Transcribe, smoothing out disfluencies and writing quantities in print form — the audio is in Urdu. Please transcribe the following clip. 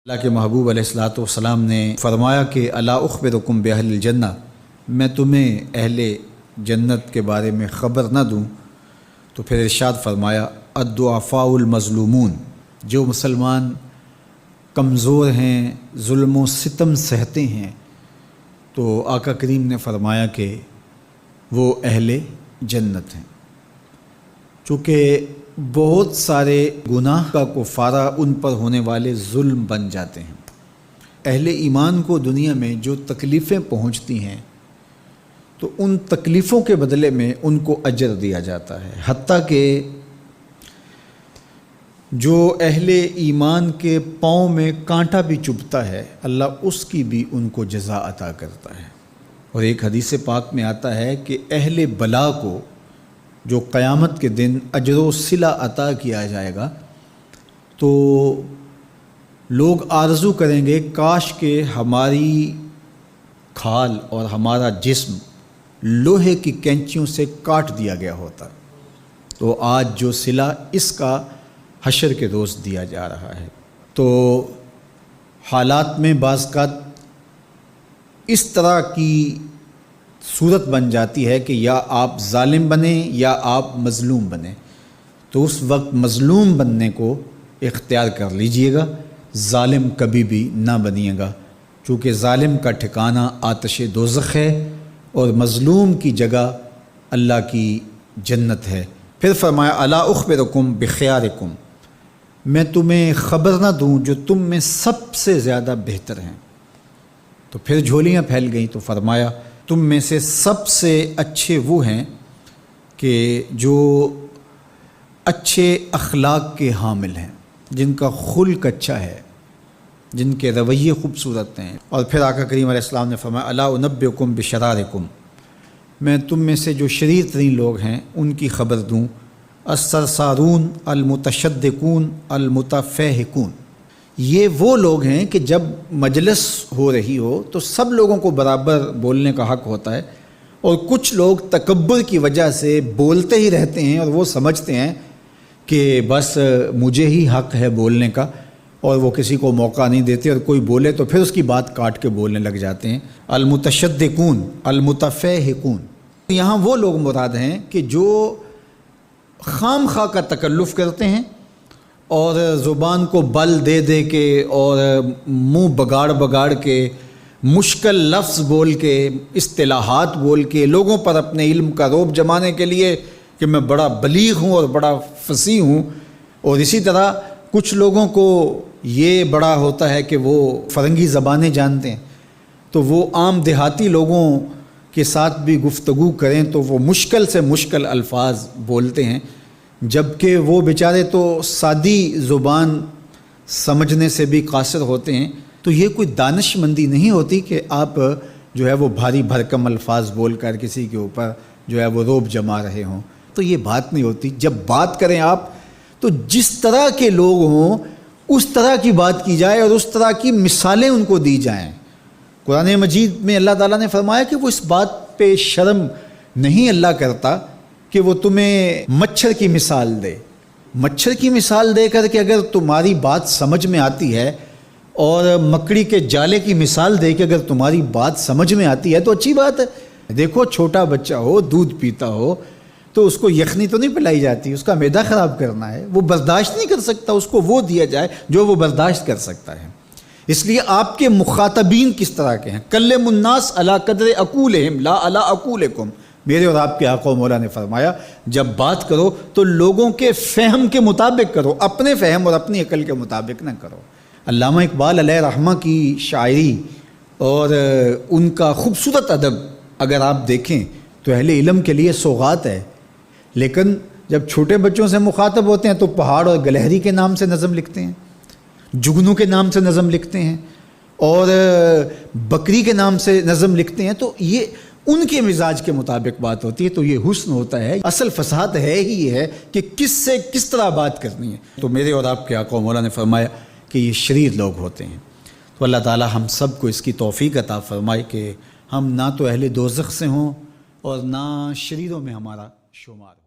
اللہ کے محبوب علیہ الصلوۃ والسلام نے فرمایا کہ الا اخبرکم باہل الجنہ، میں تمہیں اہل جنت کے بارے میں خبر نہ دوں؟ تو پھر ارشاد فرمایا الضعفاء المظلومون، جو مسلمان کمزور ہیں، ظلم و ستم سہتے ہیں، تو آقا کریم نے فرمایا کہ وہ اہل جنت ہیں۔ چونکہ بہت سارے گناہ کا کفارہ ان پر ہونے والے ظلم بن جاتے ہیں۔ اہل ایمان کو دنیا میں جو تکلیفیں پہنچتی ہیں تو ان تکلیفوں کے بدلے میں ان کو اجر دیا جاتا ہے، حتیٰ کہ جو اہل ایمان کے پاؤں میں کانٹا بھی چبھتا ہے اللہ اس کی بھی ان کو جزا عطا کرتا ہے۔ اور ایک حدیث پاک میں آتا ہے کہ اہل بلا کو جو قیامت کے دن اجر و صلہ عطا کیا جائے گا تو لوگ آرزو کریں گے کاش کہ ہماری کھال اور ہمارا جسم لوہے کی کینچیوں سے کاٹ دیا گیا ہوتا، تو آج جو صلہ اس کا حشر کے روز دیا جا رہا ہے۔ تو حالات میں بعض اوقات اس طرح کی صورت بن جاتی ہے کہ یا آپ ظالم بنیں یا آپ مظلوم بنیں، تو اس وقت مظلوم بننے کو اختیار کر لیجئے گا، ظالم کبھی بھی نہ بنیے گا، چونکہ ظالم کا ٹھکانہ آتش دوزخ ہے اور مظلوم کی جگہ اللہ کی جنت ہے۔ پھر فرمایا الا اخبرکم بخیارکم، میں تمہیں خبر نہ دوں جو تم میں سب سے زیادہ بہتر ہیں؟ تو پھر جھولیاں پھیل گئیں، تو فرمایا تم میں سے سب سے اچھے وہ ہیں کہ جو اچھے اخلاق کے حامل ہیں، جن کا خلق اچھا ہے، جن کے رویے خوبصورت ہیں۔ اور پھر آقا کریم علیہ السلام نے فرمایا الا انبئکم بشرارکم، میں تم میں سے جو شریر ترین لوگ ہیں ان کی خبر دوں، السرسارون المتشدقون المتفہقون، یہ وہ لوگ ہیں کہ جب مجلس ہو رہی ہو تو سب لوگوں کو برابر بولنے کا حق ہوتا ہے، اور کچھ لوگ تکبر کی وجہ سے بولتے ہی رہتے ہیں اور وہ سمجھتے ہیں کہ بس مجھے ہی حق ہے بولنے کا، اور وہ کسی کو موقع نہیں دیتے، اور کوئی بولے تو پھر اس کی بات کاٹ کے بولنے لگ جاتے ہیں۔ المتشدقون المتفہقون، یہاں وہ لوگ مراد ہیں کہ جو خام خواہ کا تکلف کرتے ہیں اور زبان کو بل دے دے کے اور منہ بگاڑ بگاڑ کے مشکل لفظ بول کے اصطلاحات بول کے لوگوں پر اپنے علم کا رعب جمانے کے لیے کہ میں بڑا بلیغ ہوں اور بڑا فصیح ہوں، اور اسی طرح کچھ لوگوں کو یہ بڑا ہوتا ہے کہ وہ فرنگی زبانیں جانتے ہیں، تو وہ عام دیہاتی لوگوں کے ساتھ بھی گفتگو کریں تو وہ مشکل سے مشکل الفاظ بولتے ہیں، جبکہ وہ بیچارے تو سادی زبان سمجھنے سے بھی قاصر ہوتے ہیں۔ تو یہ کوئی دانش مندی نہیں ہوتی کہ آپ جو ہے وہ بھاری بھرکم الفاظ بول کر کسی کے اوپر جو ہے وہ رعب جما رہے ہوں، تو یہ بات نہیں ہوتی۔ جب بات کریں آپ تو جس طرح کے لوگ ہوں اس طرح کی بات کی جائے اور اس طرح کی مثالیں ان کو دی جائیں۔ قرآن مجید میں اللہ تعالیٰ نے فرمایا کہ وہ اس بات پہ شرم نہیں اللہ کرتا کہ وہ تمہیں مچھر کی مثال دے۔ مچھر کی مثال دے کر کے اگر تمہاری بات سمجھ میں آتی ہے، اور مکڑی کے جالے کی مثال دے کے اگر تمہاری بات سمجھ میں آتی ہے تو اچھی بات ہے۔ دیکھو چھوٹا بچہ ہو، دودھ پیتا ہو تو اس کو یخنی تو نہیں پلائی جاتی، اس کا معدہ خراب کرنا ہے، وہ برداشت نہیں کر سکتا، اس کو وہ دیا جائے جو وہ برداشت کر سکتا ہے۔ اس لیے آپ کے مخاطبین کس طرح کے ہیں؟ کلموا الناس علی قدر عقولہم لا علی عقولکم، میرے اور آپ کے آقا و مولا نے فرمایا جب بات کرو تو لوگوں کے فہم کے مطابق کرو، اپنے فہم اور اپنی عقل کے مطابق نہ کرو۔ علامہ اقبال علیہ رحمہ کی شاعری اور ان کا خوبصورت ادب اگر آپ دیکھیں تو اہل علم کے لیے سوغات ہے، لیکن جب چھوٹے بچوں سے مخاطب ہوتے ہیں تو پہاڑ اور گلہری کے نام سے نظم لکھتے ہیں، جگنو کے نام سے نظم لکھتے ہیں، اور بکری کے نام سے نظم لکھتے ہیں، تو یہ ان کے مزاج کے مطابق بات ہوتی ہے۔ تو یہ حسن ہوتا ہے، اصل فصاحت ہے ہی یہ ہے کہ کس سے کس طرح بات کرنی ہے۔ تو میرے اور آپ کے آقا و مولا نے فرمایا کہ یہ شریر لوگ ہوتے ہیں۔ تو اللہ تعالی ہم سب کو اس کی توفیق عطا فرمائے کہ ہم نہ تو اہل دوزخ سے ہوں اور نہ شریروں میں ہمارا شمار ہو۔